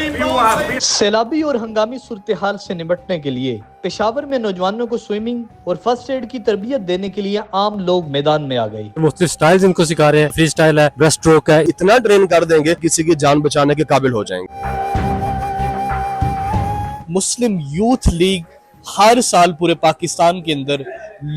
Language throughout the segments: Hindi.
सैलाबी और हंगामी सूरत हाल से निपटने के लिए पेशावर में नौजवानों को स्विमिंग और फर्स्ट एड की तरबियत देने के लिए आम लोग मैदान में आ गए। मुख्तलिफ स्टाइल्स इनको सिखा रहे हैं, फ्री स्टाइल है, ब्रेस्ट स्ट्रोक है, इतना ट्रेन कर देंगे किसी की जान बचाने के काबिल हो जाएंगे। मुस्लिम यूथ लीग हर साल पूरे पाकिस्तान के अंदर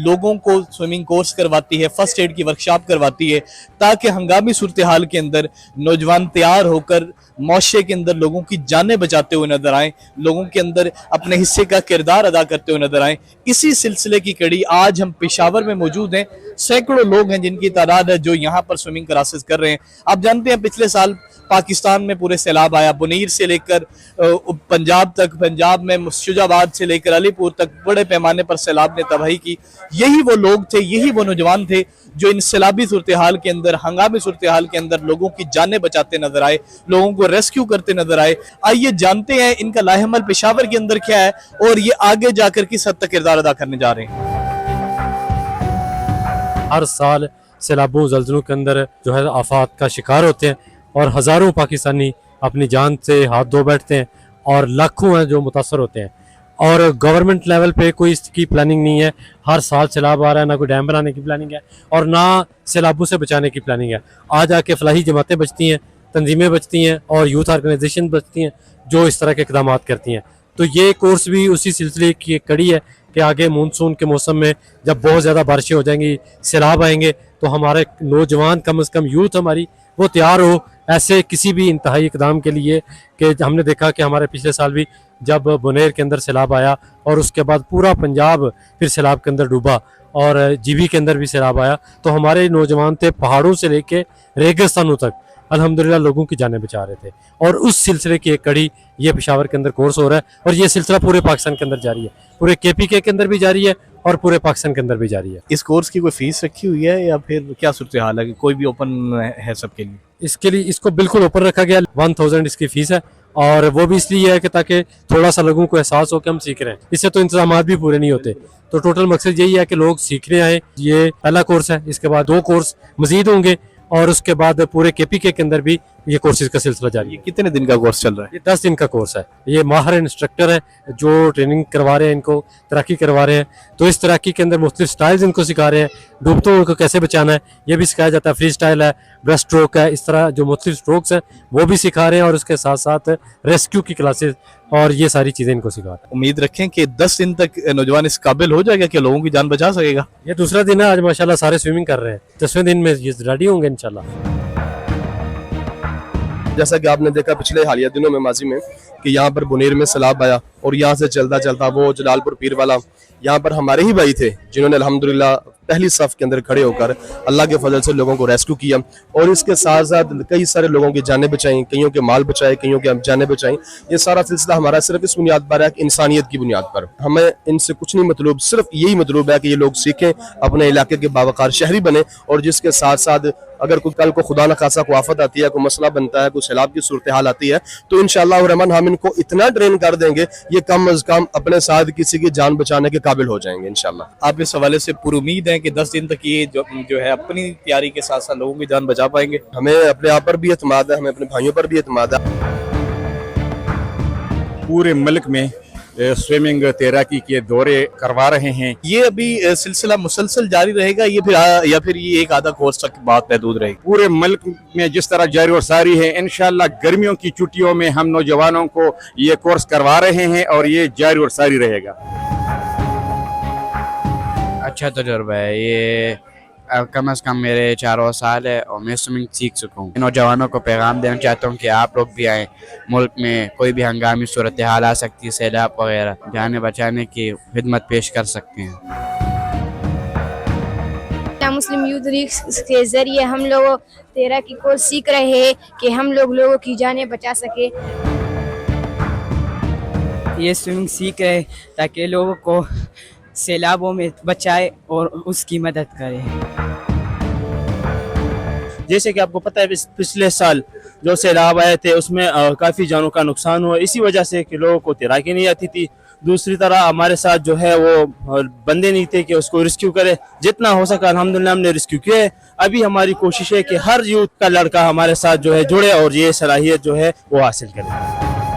लोगों को स्विमिंग कोर्स करवाती है, फर्स्ट एड की वर्कशॉप करवाती है, ताकि हंगामी सूरत हाल के अंदर नौजवान तैयार होकर मौशे के अंदर लोगों की जानें बचाते हुए नजर आएं, लोगों के अंदर अपने हिस्से का किरदार अदा करते हुए नजर आएं। इसी सिलसिले की कड़ी आज हम पेशावर में मौजूद हैं। सैकड़ों लोग हैं जिनकी तादाद है जो यहाँ पर स्विमिंग क्लासेस कर रहे हैं। आप जानते हैं पिछले साल पाकिस्तान में पूरे सैलाब आया, बुनीर से लेकर पंजाब तक, पंजाब में शुजाबाद से लेकर अलीपुर तक बड़े पैमाने पर सैलाब ने तबाही की। यही वो लोग थे, यही वो नौजवान थे जो इन सैलाबी सूरत हाल के अंदर, हंगामी सूरत हाल के अंदर लोगों की जानें बचाते नजर आए, लोगों को रेस्क्यू करते नजर आए। आइए जानते हैं इनका लाहेमल पेशावर के अंदर क्या है और ये आगे जाकर किस हद तक किरदार अदा करने जा रहे हैं। हर साल सैलाबों ज़ल्ज़लों के अंदर जो है आफात का शिकार होते हैं और हज़ारों पाकिस्तानी अपनी जान से हाथ धो बैठते हैं और लाखों हैं जो मुतासर होते हैं। और गवर्नमेंट लेवल पे कोई इसकी प्लानिंग नहीं है। हर साल सैलाब आ रहा है, ना कोई डैम बनाने की प्लानिंग है और ना सैलाबों से बचाने की प्लानिंग है। आज आके फलाही जमातें बचती हैं, तंजीमें बचती हैं और यूथ ऑर्गेनाइजेशन बचती हैं जो इस तरह के इक़दाम करती हैं। तो ये कोर्स भी उसी सिलसिले की एक कड़ी है कि आगे मानसून के मौसम में जब बहुत ज़्यादा बारिशें हो जाएंगी, सैलाब आएंगे, तो हमारे नौजवान कम से कम यूथ हमारी वो तैयार हो ऐसे किसी भी इंतहाई इक़दाम के लिए। कि हमने देखा कि हमारे पिछले साल भी जब बुनेर के अंदर सैलाब आया और उसके बाद पूरा पंजाब फिर सैलाब के अंदर डूबा और जीबी के अंदर भी सैलाब आया, तो हमारे नौजवान थे पहाड़ों से लेके रेगिस्तानों तक अल्हम्दुलिल्लाह लोगों की जानें बचा रहे थे। और उस सिलसिले की एक कड़ी ये पेशावर के अंदर कोर्स हो रहा है और ये सिलसिला पूरे पाकिस्तान के अंदर जारी है, पूरे KPK के अंदर भी जारी है और पूरे पाकिस्तान के अंदर भी जारी है। इस कोर्स की कोई फीस रखी हुई है या फिर क्या सूरत हाल है कि कोई भी ओपन है सबके लिए? इसके लिए इसको बिल्कुल ऊपर रखा गया, 1000 इसकी फीस है और वो भी इसलिए है कि ताकि थोड़ा सा लोगों को एहसास हो कि हम सीख रहे हैं। इससे तो इंतजाम भी पूरे नहीं होते, तो टोटल मकसद यही है कि लोग सीखने आए। ये पहला कोर्स है, इसके बाद 2 कोर्स मजीद होंगे और उसके बाद पूरे KPK के अंदर भी ये कोर्सेज का सिलसिला जारी है। ये कितने दिन का कोर्स चल रहा है? ये 10 दिन का कोर्स है। ये माहिर इंस्ट्रक्टर है जो ट्रेनिंग करवा रहे हैं, इनको तैराकी करवा रहे हैं। तो इस तैराकी के अंदर मुख्तलिफ स्टाइल्स इनको सिखा रहे हैं, डूबते को कैसे बचाना है ये भी सिखाया जाता है, फ्री स्टाइल है, ब्रेस्ट स्ट्रोक है, इस तरह जो मुख्तलिफ स्ट्रोक्स हैं वो भी सिखा रहे हैं और उसके साथ साथ रेस्क्यू की क्लासेस और ये सारी चीज़ें इनको सिखा रहे हैं। उम्मीद रखें कि 10 दिन तक नौजवान इस काबिल हो जाएगा कि लोगों की जान बचा सकेगा। ये दूसरा दिन है, आज माशाल्लाह सारे स्विमिंग कर रहे हैं, 10वें दिन में ये रेडी होंगे इंशाल्लाह। जैसा कि आपने देखा पिछले हालिया दिनों में, माजी में, कि यहाँ पर बुनेर में सैलाब आया और यहाँ से चलता चलता वो जलालपुर पीर वाला, यहाँ पर हमारे ही भाई थे जिन्होंने अल्हम्दुलिल्लाह पहली सफ के अंदर खड़े होकर अल्लाह के फजल से लोगों को रेस्क्यू किया और इसके साथ साथ कई सारे लोगों की जानें बचाई, कईयों के माल बचाए, कईयों के जानें बचाई। ये सारा सिलसिला हमारा सिर्फ इस बुनियाद पर है कि इंसानियत की बुनियाद पर। हमें इनसे कुछ नहीं मतलब, सिर्फ यही मतलब है कि ये लोग सीखें, अपने इलाके के बावकार शहरी बने और जिसके साथ साथ अगर कोई कल को खुदा न खासा को आफत आती है, कोई मसला बनता है, कोई सैलाब की सूरत हाल आती है, तो इंशाअल्लाह रहमान हम इनको इतना ट्रेन कर देंगे ये कम अज कम अपने साथ किसी की जान बचाने के काबिल हो जाएंगे इंशाअल्लाह। आप इस हवाले से पूरी उम्मीद है कि 10 दिन तक ये जो है अपनी तैयारी के साथ साथ लोगों की जान बचा पाएंगे? हमें अपने आप पर भी एतमाद है, हमें अपने भाइयों पर भी एतमाद है। पूरे मुल्क में स्विमिंग तैराकी के दौरे करवा रहे हैं। ये अभी सिलसिला मुसलसल जारी रहेगा या फिर ये एक आधा कोर्स तक बात महदूद रहेगी? पूरे मुल्क में जिस तरह जारी और सारी है, इंशाअल्लाह गर्मियों की छुट्टियों में हम नौजवानों को ये कोर्स करवा रहे हैं और ये जारी और सारी रहेगा। अच्छा तजुर्बा है ये, कम से कम मेरे 4 साल है और मैं स्विमिंग सीख चुका हूँ। नौजवानों को पैगाम देना चाहता हूँ कि आप लोग भी आएँ। मुल्क में कोई भी हंगामी सूरत हाल आ सकती है, सैलाब वगैरह, जाने बचाने की खिदमत पेश कर सकते हैं। मुस्लिम यूथ लीग के जरिए हम लोग तैराकी को सीख रहे हैं कि हम लोगों की जानें बचा सके। ये स्विमिंग सीख रहे ताकि लोगों को सैलाबों में बचाए और उसकी मदद करे। जैसे कि आपको पता है पिछले साल जो सैलाब आए थे उसमें काफ़ी जानों का नुकसान हुआ, इसी वजह से कि लोगों को तैराकी नहीं आती थी। दूसरी तरह हमारे साथ जो है वो बंदे नहीं थे कि उसको रेस्क्यू करे। जितना हो सका अल्हम्दुलिल्लाह हमने रेस्क्यू किया है। अभी हमारी कोशिश है कि हर यूथ का लड़का हमारे साथ जो है जुड़े और ये सलाहियत जो है वो हासिल करे।